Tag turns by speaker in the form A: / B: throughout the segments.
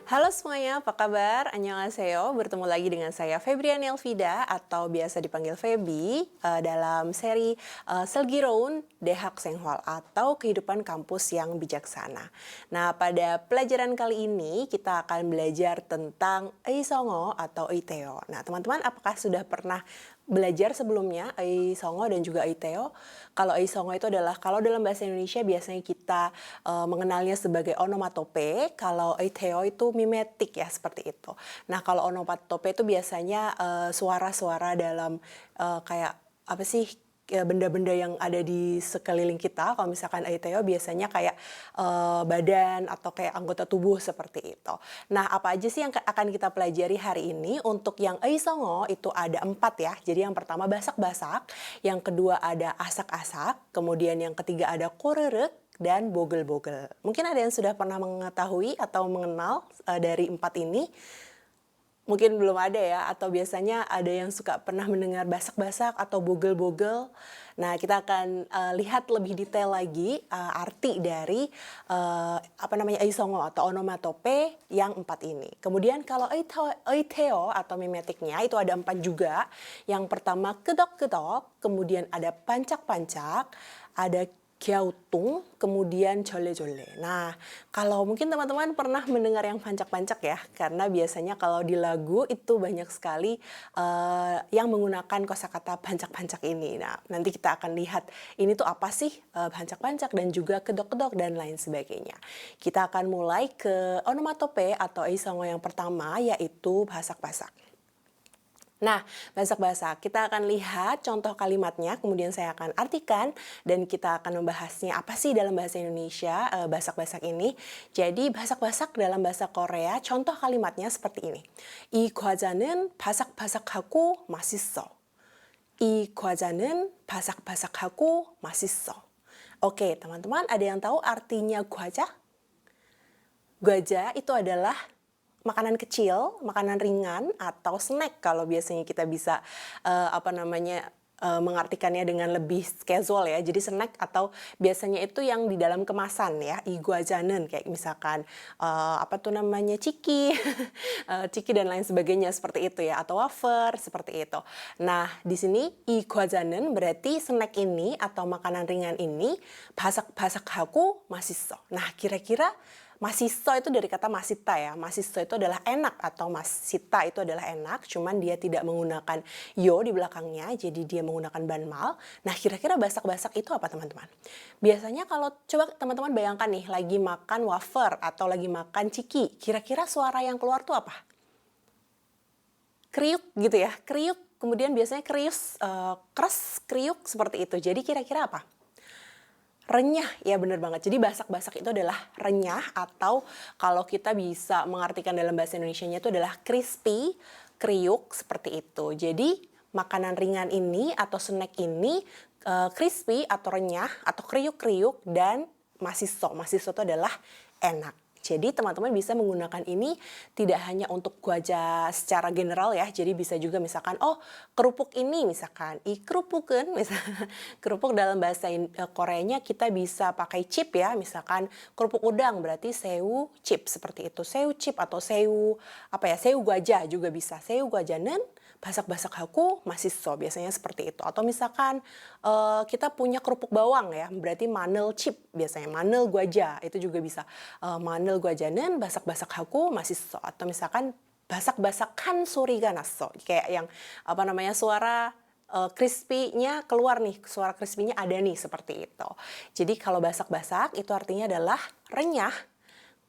A: Halo semuanya, apa kabar? Annyeonghaseyo, bertemu lagi dengan saya Febriani Elvida atau biasa dipanggil Feby dalam seri Selgiroun Dehak Senghwal atau Kehidupan Kampus yang Bijaksana. Nah, pada pelajaran kali ini kita akan belajar tentang Eisongo atau Eiteo. Nah, teman-teman apakah sudah pernah belajar sebelumnya Eisongo dan juga Eiteo? Kalau Eisongo itu adalah, kalau dalam bahasa Indonesia biasanya kita mengenalnya sebagai onomatope, kalau Eiteo itu mimetik ya, seperti itu. Nah, kalau onomatope itu biasanya suara-suara dalam kayak apa sih, benda-benda yang ada di sekeliling kita. Kalau misalkan Eiteo biasanya kayak badan atau kayak anggota tubuh seperti itu. Nah, apa aja sih yang akan kita pelajari hari ini? Untuk yang Eisongo itu ada 4 ya. Jadi yang pertama basak-basak, yang kedua ada asak-asak, kemudian yang ketiga ada korerek, dan bogel-bogel. Mungkin ada yang sudah pernah mengetahui atau mengenal dari 4 ini. Mungkin belum ada ya, atau biasanya ada yang suka pernah mendengar basak-basak atau bogel-bogel. Nah, kita akan lihat lebih detail lagi arti dari Eisongo atau onomatope yang 4 ini. Kemudian kalau Eiteo atau mimetiknya itu ada 4 juga. Yang pertama kedok-kedok, kemudian ada pancak-pancak, ada Gyautung, kemudian jole-jole. Nah, kalau mungkin teman-teman pernah mendengar yang pancak-pancak ya, karena biasanya kalau di lagu itu banyak sekali yang menggunakan kosakata pancak-pancak ini. Nah, nanti kita akan lihat ini tuh apa sih pancak-pancak dan juga kedok-kedok dan lain sebagainya. Kita akan mulai ke onomatope atau Eisongo yang pertama, yaitu basak-basak. Nah, basak-basak, kita akan lihat contoh kalimatnya, kemudian saya akan artikan, dan kita akan membahasnya apa sih dalam bahasa Indonesia basak-basak ini. Jadi, basak-basak dalam bahasa Korea, contoh kalimatnya seperti ini. 이 과자는 바삭바삭하고 맛있어. 이 과자는 바삭바삭하고 맛있어. Oke, teman-teman, ada yang tahu artinya gwaja? Gwaja itu adalah makanan kecil, makanan ringan, atau snack kalau biasanya kita bisa mengartikannya dengan lebih casual ya. Jadi snack atau biasanya itu yang di dalam kemasan ya, iguajanen kayak misalkan ciki, ciki dan lain sebagainya seperti itu ya, atau wafer seperti itu. Nah, di sini iguajanen berarti snack ini atau makanan ringan ini basak-basak하고 맛있어. Nah, kira-kira masiso itu dari kata masita ya. Masiso itu adalah enak atau masita itu adalah enak, cuman dia tidak menggunakan yo di belakangnya, jadi dia menggunakan banmal. Nah, kira-kira basak-basak itu apa teman-teman? Biasanya kalau coba teman-teman bayangkan nih, lagi makan wafer atau lagi makan ciki, kira-kira suara yang keluar tuh apa? Kriuk gitu ya, kriuk. Kemudian biasanya krius, keras, kriuk seperti itu. Jadi kira-kira apa? Renyah, ya bener banget. Jadi basak-basak itu adalah renyah, atau kalau kita bisa mengartikan dalam bahasa Indonesianya itu adalah crispy, kriuk, seperti itu. Jadi makanan ringan ini atau snack ini crispy atau renyah atau kriuk-kriuk dan masiso. Masiso itu adalah enak. Jadi teman-teman bisa menggunakan ini tidak hanya untuk gwaja secara general ya. Jadi bisa juga misalkan, oh kerupuk ini misalkan, kerupukun, misalkan kerupuk dalam bahasa Koreanya kita bisa pakai chip ya. Misalkan kerupuk udang berarti seu chip seperti itu. Seu chip atau seu gwaja juga bisa. Seu gwajanen basak-basakhaku masiso, biasanya seperti itu. Atau misalkan kita punya kerupuk bawang ya, berarti manel chip biasanya, manel gwaja itu juga bisa. Manel gwajanen basak-basakhaku masiso. Atau misalkan basak-basakan suriga naso, kayak yang suara crispy-nya keluar nih, suara crispy-nya ada nih, seperti itu. Jadi kalau basak-basak itu artinya adalah renyah,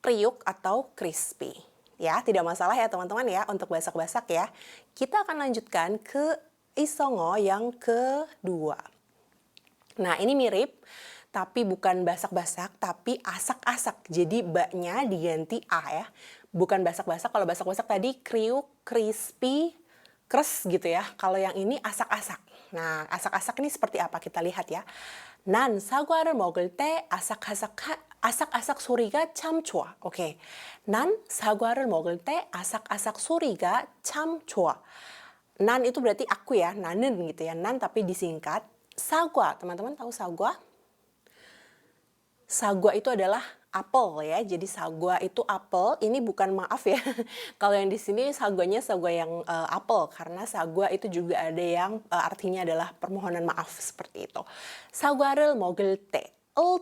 A: kriuk atau crispy. Ya, tidak masalah ya teman-teman ya untuk basak-basak ya. Kita akan lanjutkan ke Eisongo yang kedua. Nah, ini mirip, tapi bukan basak-basak, tapi asak-asak. Jadi baknya diganti a ya. Bukan basak-basak, kalau basak-basak tadi kriuk, crispy, keras gitu ya. Kalau yang ini asak-asak. Nah, asak-asak ini seperti apa? Kita lihat ya. 난 사과를 먹을 때 아삭아삭 소리가 참 좋아. 오케이. 난 사과를 먹을 때 아삭아삭 소리가 참 좋아. Nan itu berarti aku ya, nanen gitu ya. Nan tapi disingkat. Sagwa, teman-teman tahu sagwa? Sagwa itu adalah apel ya. Jadi sagwa itu apel, ini bukan maaf ya. Kalau yang di sini sagwanya sagwa yang apel karena sagwa itu juga ada yang artinya adalah permohonan maaf seperti itu. 사과를 먹을 때.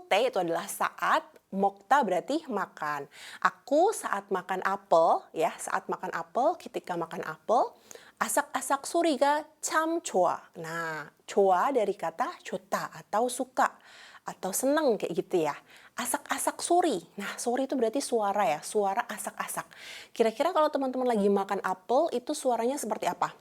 A: 때 itu adalah saat, 먹다 berarti makan. Aku saat makan apel ya, saat makan apel, ketika makan apel, asak-asak 소리가 참 좋아. Nah, 좋아 dari kata 좋다 atau suka atau seneng kayak gitu ya. Asak-asak suri. Nah, suri itu berarti suara ya, suara asak-asak. Kira-kira kalau teman-teman lagi makan apel, itu suaranya seperti apa?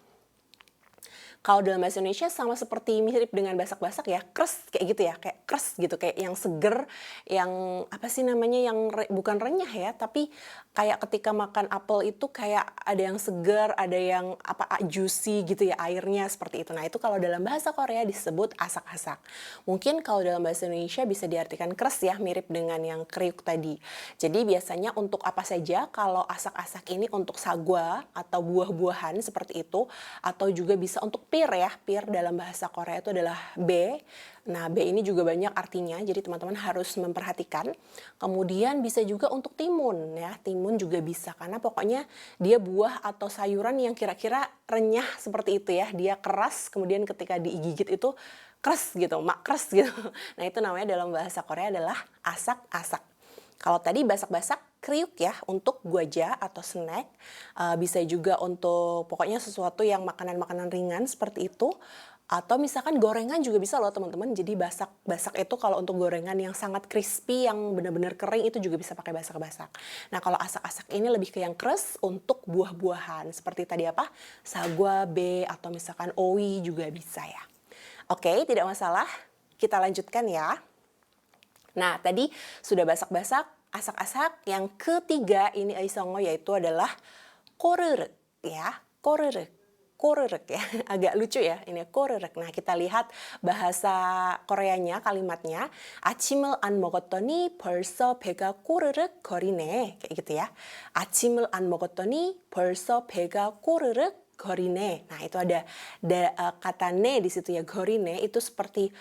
A: Kalau dalam bahasa Indonesia sama seperti mirip dengan basak-basak ya, kres kayak gitu ya, kayak kres gitu, kayak yang seger, yang apa sih namanya, yang bukan renyah ya, tapi kayak ketika makan apel itu kayak ada yang seger, ada yang juicy gitu ya, airnya seperti itu. Nah, itu kalau dalam bahasa Korea disebut asak-asak. Mungkin kalau dalam bahasa Indonesia bisa diartikan kres ya, mirip dengan yang kriuk tadi. Jadi biasanya untuk apa saja, kalau asak-asak ini untuk sagwa atau buah-buahan seperti itu, atau juga bisa untuk pir ya, pir dalam bahasa Korea itu adalah B. Nah, B ini juga banyak artinya, jadi teman-teman harus memperhatikan. Kemudian bisa juga untuk timun ya, timun juga bisa karena pokoknya dia buah atau sayuran yang kira-kira renyah seperti itu ya, dia keras, kemudian ketika digigit itu keras gitu, keras gitu. Nah, itu namanya dalam bahasa Korea adalah asak-asak. Kalau tadi basak-basak, kriuk ya untuk gwaja atau snack. Bisa juga untuk pokoknya sesuatu yang makanan-makanan ringan seperti itu. Atau misalkan gorengan juga bisa loh teman-teman. Jadi basak-basak itu kalau untuk gorengan yang sangat crispy, yang benar-benar kering itu juga bisa pakai basak-basak. Nah, kalau asak-asak ini lebih ke yang keras untuk buah-buahan. Seperti tadi apa? Sagwa, B, atau misalkan owi juga bisa ya. Oke, tidak masalah. Kita lanjutkan ya. Nah, tadi sudah basak-basak, asak-asak. Yang ketiga ini aisongo yaitu adalah koreurek ya, koreurek. Koreurek ya, agak lucu ya ini koreurek. Nah, kita lihat bahasa Koreanya kalimatnya. 아침을 안 먹었더니 벌써 배가 꼬르륵 거리네. Kayak gitu ya. 아침을 안 먹었더니 벌써 배가 꼬르륵 거리네. Nah, itu ada kata ne di situ ya, gorine itu seperti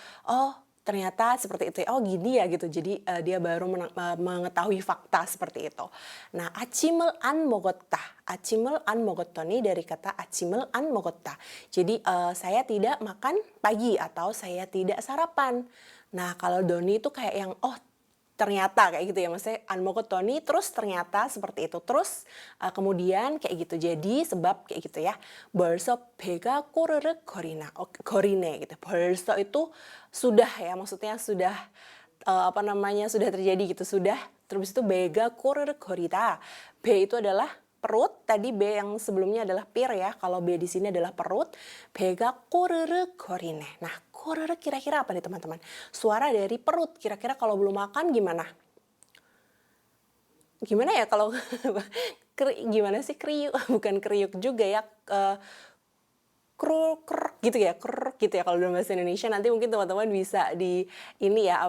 A: ternyata seperti itu ya, gini ya gitu. Jadi dia baru mengetahui fakta seperti itu. Nah, 아침을 안 먹었다. 아침을 안 먹었더니 dari kata 아침을 안 먹었다. Jadi saya tidak makan pagi atau saya tidak sarapan. Nah, kalau doni itu kayak yang ternyata kayak gitu ya, maksudnya 안 먹었더니 terus ternyata seperti itu, terus kemudian kayak gitu, jadi sebab kayak gitu ya. 벌써 배가 꼬르륵 거리네 gitu. 벌써 itu sudah ya, maksudnya sudah sudah terjadi gitu, sudah. Terus itu 배가 꼬르륵 거리다. B itu adalah perut, tadi B yang sebelumnya adalah pir ya, kalau B di sini adalah perut. 배가 꼬르륵 거리네. Nah, koreurek kira-kira apa nih teman-teman? Suara dari perut, kira-kira kalau belum makan gimana? Gimana ya kalau gimana sih kriuk? Bukan kriuk juga ya. Kruk gitu ya, kruk gitu ya kalau dalam bahasa Indonesia. Nanti mungkin teman-teman bisa ini ya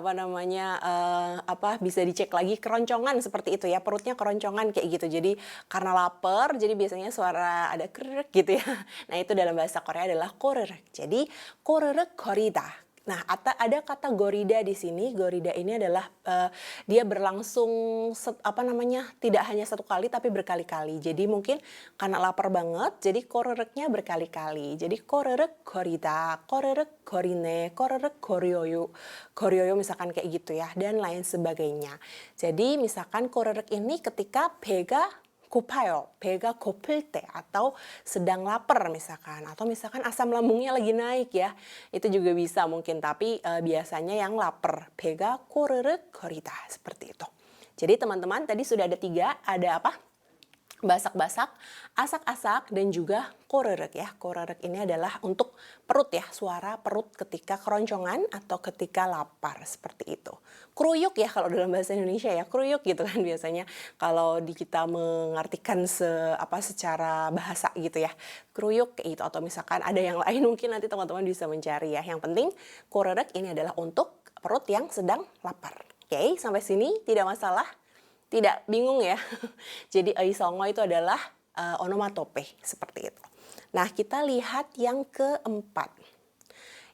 A: bisa dicek lagi keroncongan seperti itu ya, perutnya keroncongan kayak gitu. Jadi karena lapar jadi biasanya suara ada kruk gitu ya. Nah, itu dalam bahasa Korea adalah koreurek. Jadi koreurek korida. Nah, ada kata gorida di sini. Gorida ini adalah dia berlangsung tidak hanya satu kali tapi berkali-kali. Jadi mungkin karena lapar banget, jadi korereknya berkali-kali. Jadi korerek gorida, korerek gorine, korerek goryoyo. Goryoyo misalkan kayak gitu ya, dan lain sebagainya. Jadi misalkan korerek ini ketika 배가 고파요, 배가 고플 때 atau sedang lapar misalkan, atau misalkan asam lambungnya lagi naik ya, itu juga bisa mungkin, tapi biasanya yang lapar, 배가 꼬르륵 거리다, seperti itu. Jadi teman-teman tadi sudah ada 3, ada apa? Basak-basak, asak-asak, dan juga koreurek ya. Koreurek ini adalah untuk perut ya, suara perut ketika keroncongan atau ketika lapar, seperti itu. Kruyuk ya kalau dalam bahasa Indonesia ya, kruyuk gitu kan biasanya kalau kita mengartikan secara bahasa gitu ya. Kruyuk kayak gitu, atau misalkan ada yang lain mungkin nanti teman-teman bisa mencari ya. Yang penting koreurek ini adalah untuk perut yang sedang lapar. Oke, sampai sini tidak masalah. Tidak bingung ya. Jadi aisongo itu adalah onomatope seperti itu. Nah, kita lihat yang keempat.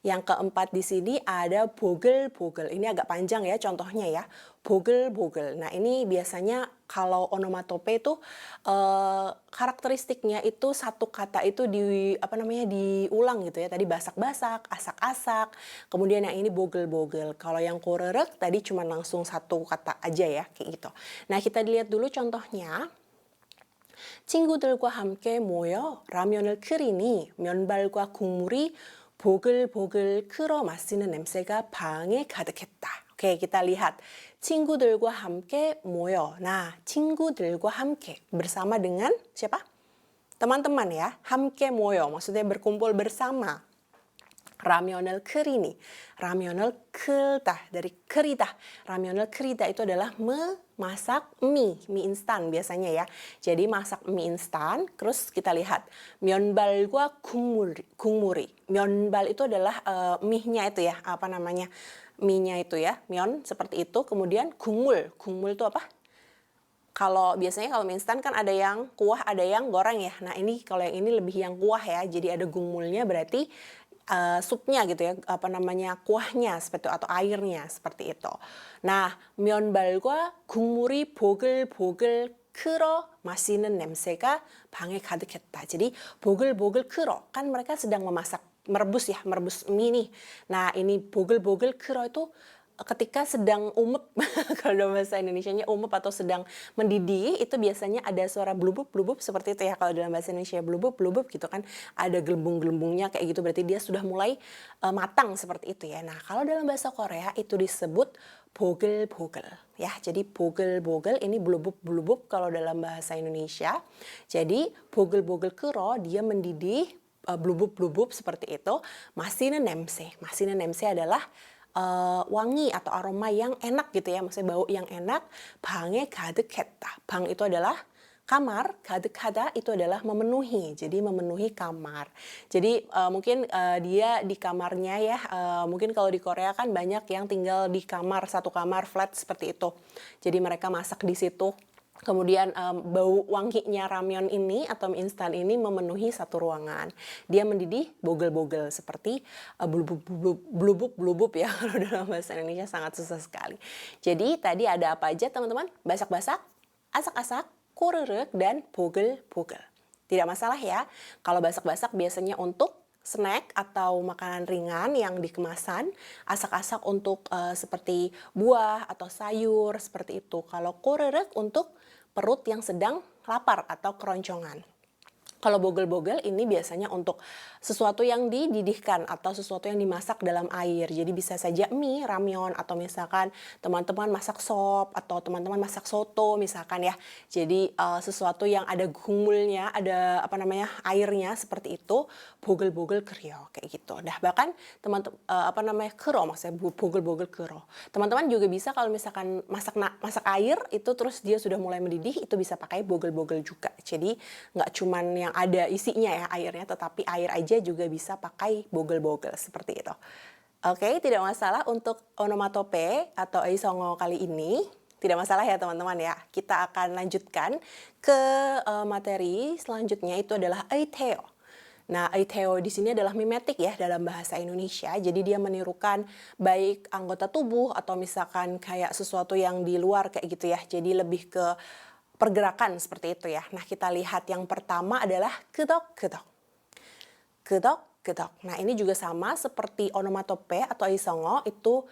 A: Yang keempat di sini ada 보글보글. Ini agak panjang ya contohnya ya. 보글보글. Nah, ini biasanya kalau onomatope itu karakteristiknya itu satu kata itu diulang gitu ya. Tadi basak-basak, asak-asak. Kemudian yang ini 보글보글. Kalau yang korerekk tadi cuma langsung satu kata aja ya kayak gitu. Nah, kita lihat dulu contohnya. 친구들과 함께 모여 라면을 끓이니 면발과 국물이 보글보글 끓어 마시는 냄새가 방에 가득했다. Oke, kita lihat. 친구들과 함께 모여. Nah, 친구들과 함께. Bersama dengan siapa? Teman-teman ya. 함께 모여. Maksudnya berkumpul bersama. 라면을 끓이니. 라면을 끓다. Dari 끓이다. 라면을 끓이다 itu adalah memasak mie instan biasanya ya. Jadi masak mie instan, terus kita lihat 면발과 국물이. 면발 itu adalah mie-nya itu ya, mie-nya itu ya, 면 seperti itu. Kemudian 국물 itu apa? Kalau biasanya kalau mie instan kan ada yang kuah, ada yang goreng ya. Nah, ini kalau yang ini lebih yang kuah ya. Jadi ada gumulnya berarti supnya gitu ya, kuahnya seperti itu atau airnya seperti itu. Nah, 면발과 국물이 보글보글 끓어 마시는 냄새가 방에 가득했다. Jadi 보글보글 끓어 kan mereka sedang merebus mie nih. Nah, ini 보글보글 끓어 itu ketika sedang umep, kalau dalam bahasa Indonesianya umep atau sedang mendidih, itu biasanya ada suara blubub seperti itu ya. Kalau dalam bahasa Indonesia blubub gitu kan, ada gelembung-gelembungnya kayak gitu, berarti dia sudah mulai matang seperti itu ya. Nah, kalau dalam bahasa Korea itu disebut 보글보글 ya. Jadi 보글보글 ini blubub kalau dalam bahasa Indonesia. Jadi 보글보글 끓어, dia mendidih, blubub seperti itu. 마시는 냄새 adalah wangi atau aroma yang enak gitu ya, maksudnya bau yang enak. 방에 가득했다. 방 itu adalah kamar, 가득하다 itu adalah memenuhi, jadi memenuhi kamar. Jadi mungkin dia di kamarnya ya, mungkin kalau di Korea kan banyak yang tinggal di kamar, satu kamar flat seperti itu. Jadi mereka masak di situ. Kemudian bau wanginya ramyeon ini atau mie instan ini memenuhi satu ruangan. Dia mendidih bogel-bogel seperti blubub ya. Kalau dalam bahasa Indonesia sangat susah sekali. Jadi tadi ada apa aja teman-teman? Basak-basak, asak-asak, korerekk, dan bogel-bogel. Tidak masalah ya. Kalau basak-basak biasanya untuk snack atau makanan ringan yang dikemasan, asak-asak untuk seperti buah atau sayur seperti itu. Kalau korerekk untuk perut yang sedang lapar atau keroncongan. Kalau bogel-bogel ini biasanya untuk sesuatu yang dididihkan atau sesuatu yang dimasak dalam air. Jadi bisa saja mie, ramyeon, atau misalkan teman-teman masak sop atau teman-teman masak soto misalkan ya. Jadi sesuatu yang ada gumulnya, ada airnya seperti itu, bogel-bogel krio kayak gitu. Nah, bahkan kero maksudnya bogel-bogel kero. Teman-teman juga bisa kalau misalkan masak air itu terus dia sudah mulai mendidih, itu bisa pakai bogel-bogel juga. Jadi nggak cuman yang ada isinya ya airnya, tetapi air aja juga bisa pakai bogel-bogel seperti itu. Oke, tidak masalah untuk onomatope atau aisongo kali ini. Tidak masalah ya teman-teman ya. Kita akan lanjutkan ke materi selanjutnya, itu adalah aiteo. Nah, aiteo di sini adalah mimetik ya dalam bahasa Indonesia. Jadi dia menirukan baik anggota tubuh atau misalkan kayak sesuatu yang di luar kayak gitu ya. Jadi lebih ke pergerakan seperti itu ya. Nah, kita lihat yang pertama adalah 끄덕끄덕. 끄덕끄덕. Nah, ini juga sama seperti onomatope atau aisongo, itu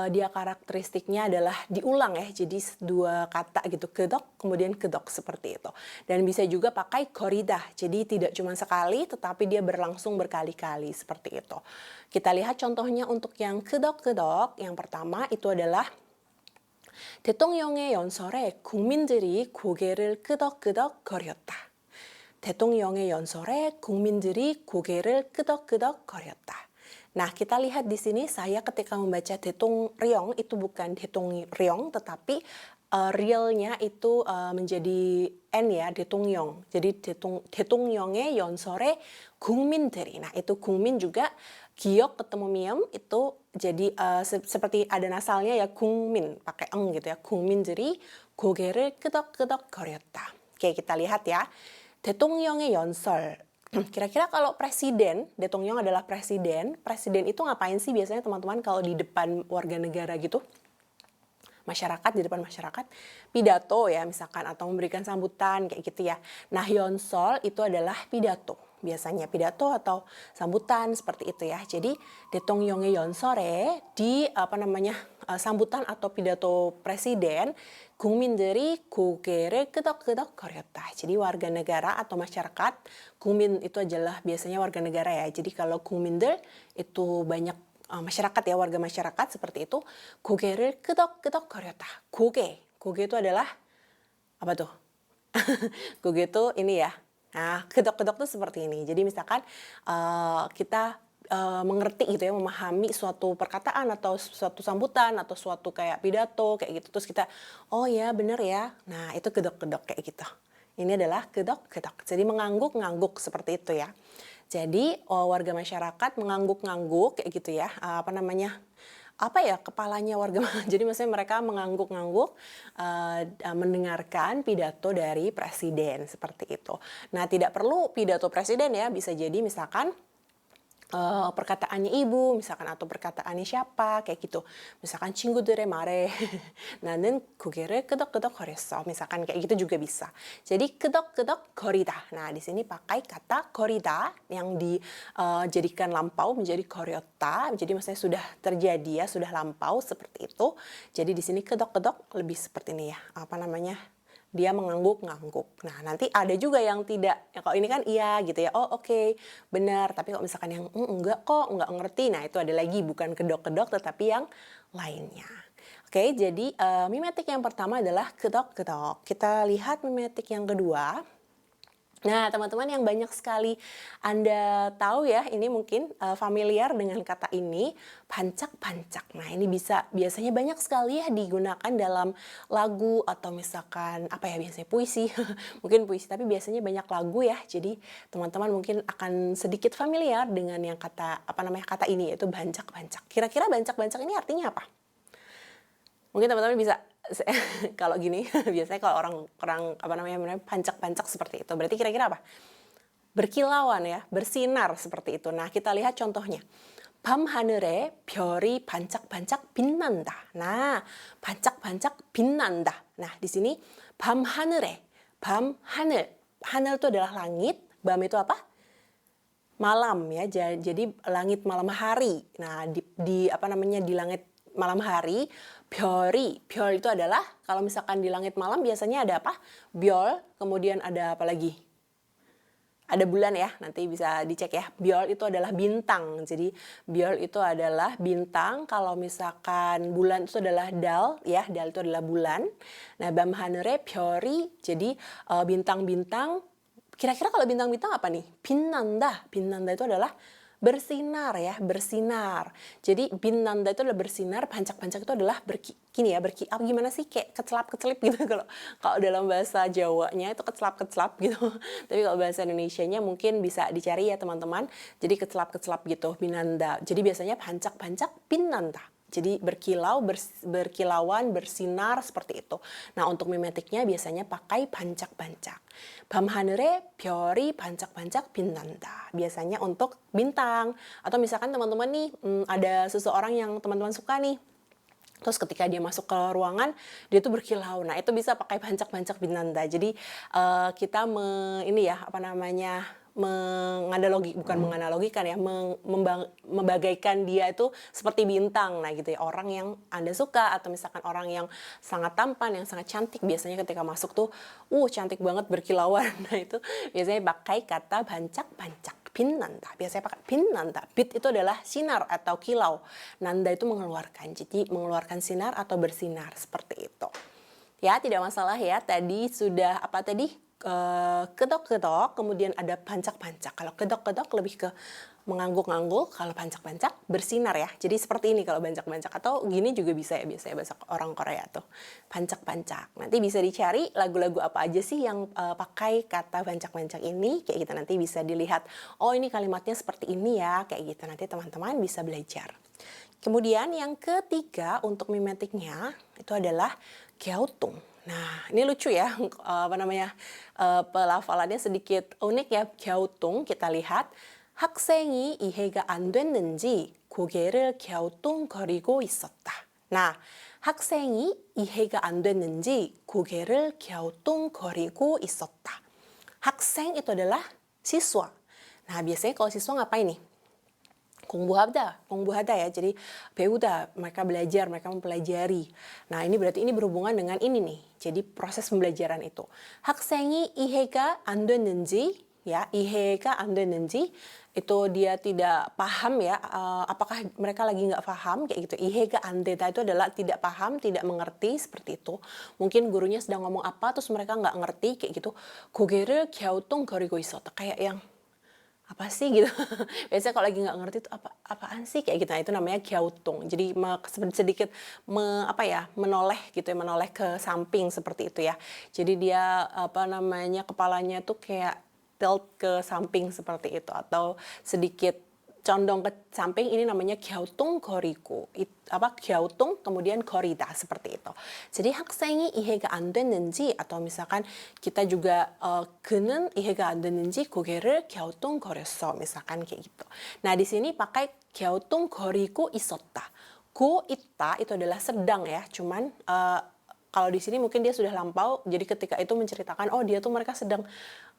A: dia karakteristiknya adalah diulang ya. Jadi dua kata gitu, 끄덕 kemudian 끄덕 seperti itu. Dan bisa juga pakai 거리다. Jadi tidak cuma sekali tetapi dia berlangsung berkali-kali seperti itu. Kita lihat contohnya untuk yang 끄덕끄덕. Yang pertama itu adalah 대통령의 연설에 국민들이 고개를 끄덕끄덕 거렸다. 대통령의 연설에 국민들이 고개를 끄덕끄덕 거렸다. Nah, kita lihat di sini saya ketika membaca 대통령 itu bukan 대통령 tetapi realnya itu menjadi N ya, 대통령. Jadi 대통령의 연설에 국민들이. Nah, itu 국민 juga giok ketemu miem itu jadi seperti ada nasalnya ya, 국민 pakai eng gitu ya. 국민들이 고개를 끄덕끄덕 거렸다. Oke, kita lihat ya. 대통령의 연설. Kira-kira kalau presiden, Dae-tong-yong adalah presiden, presiden itu ngapain sih biasanya teman-teman kalau di depan warga negara gitu? Masyarakat, di depan masyarakat, pidato ya misalkan, atau memberikan sambutan kayak gitu ya. Nah, Hyonsol itu adalah pidato. Biasanya pidato atau sambutan seperti itu ya. Jadi, Dae-tong-yong의 연설에 di sambutan atau pidato presiden, 국민들이 고개를 끄덕끄덕 거렸다. Jadi warga negara atau masyarakat, 국민 itu adalah biasanya warga negara ya. Jadi kalau 국민들 itu banyak masyarakat ya, warga masyarakat seperti itu. 고개를 끄덕끄덕 거렸다. 고개 itu adalah apa tuh? 고개 itu ini ya. Nah, kedok-kedok tuh seperti ini. Jadi misalkan kita mengerti gitu ya, memahami suatu perkataan atau suatu sambutan atau suatu kayak pidato kayak gitu. Terus kita, oh ya bener ya. Nah, itu kedok-kedok kayak gitu. Ini adalah kedok-kedok. Jadi mengangguk-ngangguk seperti itu ya. Jadi warga masyarakat mengangguk-ngangguk kayak gitu ya. Kepalanya warga jadi maksudnya mereka mengangguk-ngangguk mendengarkan pidato dari presiden seperti itu. Nah, tidak perlu pidato presiden ya, bisa jadi misalkan perkataannya ibu misalkan atau perkataannya siapa kayak gitu. Misalkan 친구들의 말에 나는 고개를 끄덕끄덕 거렸어. Misalkan kayak gitu juga bisa. Jadi 끄덕끄덕 거리다. Nah, di sini pakai kata 거리다 yang dijadikan lampau menjadi 거렸다. Jadi maksudnya sudah terjadi ya, sudah lampau seperti itu. Jadi di sini 끄덕끄덕 lebih seperti ini ya. Dia mengangguk-ngangguk. Nah, nanti ada juga yang tidak. Ya, kalau ini kan iya gitu ya. Oh, oke, benar. Tapi kalau misalkan yang enggak kok, enggak ngerti. Nah, itu ada lagi bukan kedok-kedok tetapi yang lainnya. Oke, jadi mimetik yang pertama adalah kedok-kedok. Kita lihat mimetik yang kedua. Nah, teman-teman yang banyak sekali Anda tahu ya, ini mungkin familiar dengan kata ini, pancak-pancak. Nah, ini biasanya banyak sekali ya digunakan dalam lagu atau misalkan biasanya puisi. Mungkin puisi, tapi biasanya banyak lagu ya. Jadi, teman-teman mungkin akan sedikit familiar dengan yang kata ini yaitu bancak-bancak. Kira-kira bancak-bancak ini artinya apa? Mungkin teman-teman bisa kalau gini biasanya kalau orang pancak-pancak seperti itu. Berarti kira-kira apa? Berkilauan ya, bersinar seperti itu. Nah, kita lihat contohnya. 밤 하늘에 별이 반짝반짝 빛난다. Nah, 반짝반짝 빛난다. Nah, di sini 밤 하늘에, 밤 하늘. 하늘 itu adalah langit, 밤 itu apa? Malam ya. Jadi langit malam hari. Nah, di langit malam hari, 별 itu adalah kalau misalkan di langit malam biasanya ada apa? 별, kemudian ada apa lagi? Ada bulan ya, nanti bisa dicek ya. 별 itu adalah bintang. Jadi 별 itu adalah bintang. Kalau misalkan bulan itu adalah dal ya, dal itu adalah bulan. Nah, 밤 하늘에 별이 jadi bintang-bintang. Kira-kira kalau bintang-bintang apa nih? 빛난다. 빛난다 itu adalah bersinar ya, bersinar. Jadi 빛난다 itu adalah bersinar, pancak-pancak itu adalah gimana sih, kayak kecelap-kecelip gitu kalau dalam bahasa Jawanya itu kecelap-kecelap gitu. Tapi kalau bahasa Indonesianya mungkin bisa dicari ya teman-teman. Jadi kecelap-kecelap gitu, binanda. Jadi biasanya pancak-pancak binanda. Jadi berkilauan, bersinar seperti itu. Nah, untuk mimetiknya biasanya pakai pancak-pancak. 밤 하늘에 별이 반짝반짝 빛난다. Biasanya untuk bintang. Atau misalkan teman-teman nih, ada seseorang yang teman-teman suka nih. Terus ketika dia masuk ke ruangan, dia tuh berkilau. Nah, itu bisa pakai pancak-pancak binanda. Jadi kita menganalogikan ya, membagaikan dia itu seperti bintang. Nah, gitu ya, orang yang Anda suka atau misalkan orang yang sangat tampan, yang sangat cantik, biasanya ketika masuk tuh cantik banget, berkilauan. Nah, itu biasanya pakai kata pancak-pancak. Binanda, biasanya pakai binanda. Bit itu adalah sinar atau kilau. Nanda itu mengeluarkan, jadi mengeluarkan sinar atau bersinar seperti itu. Ya, tidak masalah ya. Tadi sudah kedok-kedok, kemudian ada pancak-pancak. Kalau kedok-kedok lebih ke mengangguk-ngangguk, kalau pancak-pancak bersinar ya. Jadi seperti ini kalau pancak-pancak, atau gini juga bisa ya, biasanya bahasa orang Korea tuh. Pancak-pancak. Nanti bisa dicari lagu-lagu apa aja sih yang pakai kata pancak-pancak ini, kayak gitu. Nanti bisa dilihat, oh ini kalimatnya seperti ini ya, kayak gitu. Nanti teman-teman bisa belajar. Kemudian yang ketiga untuk mimetiknya itu adalah gyautung. Nah, ini lucu ya, apa namanya, pelafalannya sedikit unik ya, 갸우뚱. Kita lihat, 학생이 이해가 안 됐는지 고개를 갸우뚱거리고 있었다. Nah, 학생이 이해가 안 됐는지 고개를 갸우뚱거리고 있었다. 학생 itu adalah siswa. Nah, biasanya kalau siswa ngapain nih? 공부하다 ya. Jadi 배우다, mereka belajar, mereka mempelajari. Nah, ini berarti ini berhubungan dengan ini nih. Jadi proses pembelajaran itu. 학생이 이해가 안 됐는지, ya, 이해가 안 됐는지 itu dia tidak paham ya, apakah mereka lagi nggak paham kayak gitu. 이해가 안 되다 itu adalah tidak paham, tidak mengerti, seperti itu. Mungkin gurunya sedang ngomong apa terus mereka nggak ngerti kayak gitu. 고개를 갸우뚱거리고 있었다. Kayak yang apa sih gitu. Biasanya kalau lagi nggak ngerti itu apaan sih kayak gitu. Nah, itu namanya 갸우뚱. Jadi sedikit menoleh gitu ya, menoleh ke samping seperti itu ya. Jadi dia kepalanya tuh kayak tilt ke samping seperti itu atau sedikit condong ke samping, ini namanya 갸우뚱거리고. 갸우뚱 kemudian 거리다 seperti itu. Jadi 학생이 이해가 안 됐는지 atau misalkan kita juga 그는 이해가 안 됐는지 고개를 갸우뚱거렸어. Misalkan kayak gitu. Nah, di sini pakai 갸우뚱거리고 있었다. Go 있다 itu adalah sedang ya. Cuman kalau di sini mungkin dia sudah lampau, jadi ketika itu menceritakan, oh dia tuh mereka sedang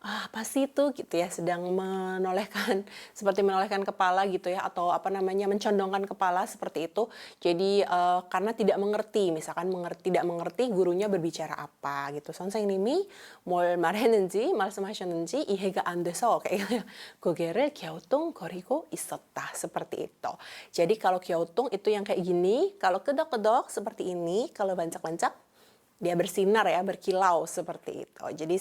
A: apa sih itu gitu ya, sedang menolehkan seperti menolehkan kepala gitu ya, atau mencondongkan kepala seperti itu. Jadi karena tidak mengerti, misalkan tidak mengerti gurunya berbicara apa gitu. 선생님이 뭘 말했는지 말씀하셨는지 이해가 안 돼서 kayak gitu ya. 고개를 갸우뚱거리고 있었다, seperti itu. Jadi kalau 갸우뚱 itu yang kayak gini, kalau kedok-kedok seperti ini, kalau bancak-bancak dia bersinar ya, berkilau seperti itu. Jadi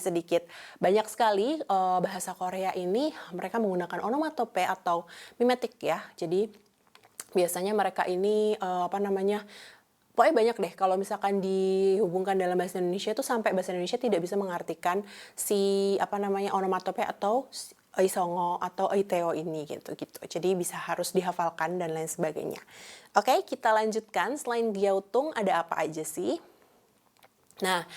A: banyak sekali bahasa Korea ini mereka menggunakan onomatope atau mimetik ya. Jadi biasanya mereka ini pokoknya banyak deh kalau misalkan dihubungkan dalam bahasa Indonesia itu sampai bahasa Indonesia tidak bisa mengartikan si onomatope atau Isongo atau Iteo ini gitu. Jadi harus dihafalkan dan lain sebagainya. Oke, kita lanjutkan. Selain 갸우뚱 ada apa aja sih? Nah,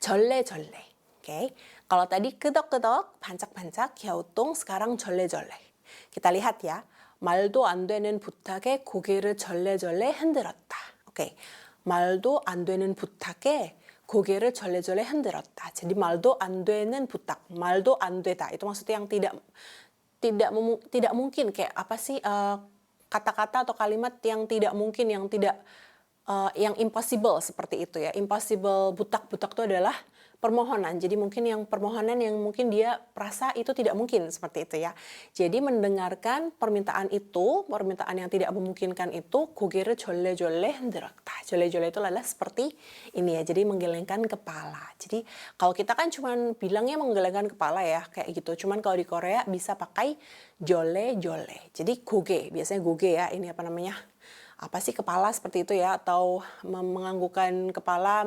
A: 절레절레. Oke. Kalau tadi 끄덕끄덕, 반짝반짝, 갸우뚱, sekarang 절레절레. Kita lihat ya. 말도 안 되는 부탁에 고개를 절레절레 흔들었다. Oke. 말도 안 되는 부탁에 고개를 절레절레 흔들었다. Jadi 말도 안 되는 부탁, 말도 안 되다. Itu maksudnya yang tidak mungkin, kayak apa sih kata-kata atau kalimat yang tidak mungkin, yang impossible seperti itu ya. Impossible, butak-butak itu adalah permohonan. Jadi mungkin yang permohonan yang mungkin dia rasa itu tidak mungkin seperti itu ya. Jadi mendengarkan permintaan yang tidak memungkinkan itu, 고개를 졸래졸래 흔들었다. 졸래졸래 itu adalah seperti ini ya. Jadi menggelengkan kepala. Jadi kalau kita kan cuman bilangnya menggelengkan kepala ya, kayak gitu. Cuman kalau di Korea bisa pakai 졸래졸래. Jadi goge, biasanya goge ya. Ini apa sih kepala seperti itu ya, atau menganggukkan kepala,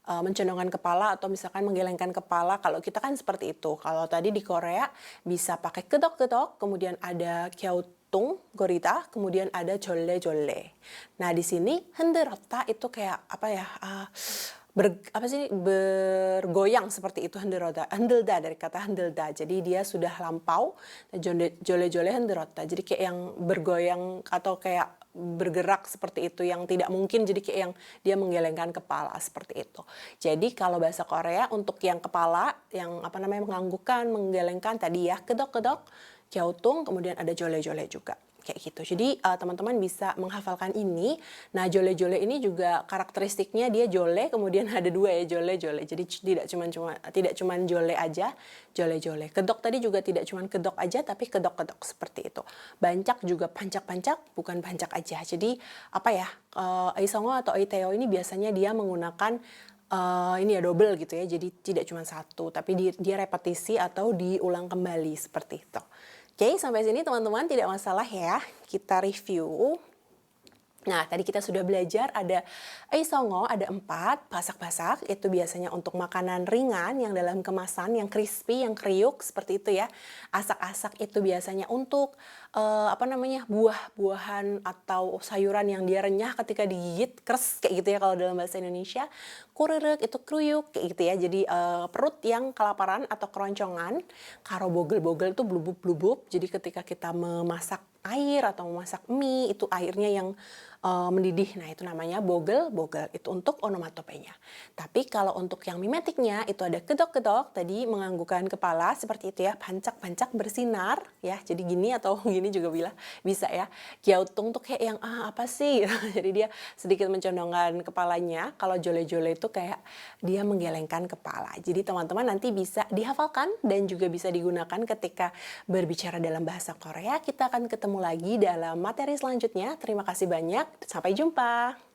A: mencondongkan kepala, atau misalkan menggelengkan kepala. Kalau kita kan seperti itu. Kalau tadi di Korea bisa pakai kedok-kedok, kemudian ada 갸우뚱, gorita, kemudian ada 졸래졸래. Nah, di sini 흔들었다 itu kayak bergoyang seperti itu. 흔들다 dari kata 흔들다. Jadi dia sudah lampau. 졸래졸래 흔들었다. Jadi kayak yang bergoyang atau kayak bergerak seperti itu, yang tidak mungkin, jadi kayak yang dia menggelengkan kepala seperti itu. Jadi kalau bahasa Korea untuk yang kepala, yang menganggukkan, menggelengkan tadi ya, kedok-kedok, 갸우뚱, kemudian ada 졸래졸래 juga. Kayak gitu. Jadi teman-teman bisa menghafalkan ini. Nah, 졸래졸래 ini juga karakteristiknya dia jole, kemudian ada dua ya, 졸래졸래. Jadi tidak cuma jole aja, 졸래졸래. Kedok tadi juga tidak cuma kedok aja, tapi kedok-kedok seperti itu. Bancak juga pancak-pancak, bukan pancak aja. Jadi Isongo atau Iteo ini biasanya dia menggunakan ini ya double gitu ya. Jadi tidak cuma satu, tapi dia repetisi atau diulang kembali seperti itu. Oke, sampai sini teman-teman tidak masalah ya. Kita review. Nah, tadi kita sudah belajar ada songo, ada 4, pasak-pasak, itu biasanya untuk makanan ringan yang dalam kemasan, yang crispy, yang kriuk, seperti itu ya. Asak-asak itu biasanya untuk, buah-buahan atau sayuran yang dia renyah ketika digigit, kres, kayak gitu ya kalau dalam bahasa Indonesia. Kurerek itu kruyuk, kayak gitu ya. Jadi, perut yang kelaparan atau keroncongan. Karo bogel-bogel itu blubub-blubub, jadi ketika kita memasak air atau memasak mie, itu airnya yang mendidih. Nah, itu namanya bogel-bogel, itu untuk onomatopenya. Tapi kalau untuk yang mimetiknya, itu ada kedok-kedok, tadi menganggukkan kepala, seperti itu ya, pancak-pancak bersinar, ya, jadi gini atau gini juga bisa ya. Gyautung tuh kayak yang, apa sih? Jadi dia sedikit mencondongkan kepalanya, kalau jole-jole itu kayak dia menggelengkan kepala. Jadi teman-teman nanti bisa dihafalkan dan juga bisa digunakan ketika berbicara dalam bahasa Korea. Kita akan ketemu lagi dalam materi selanjutnya. Terima kasih banyak. Sampai jumpa.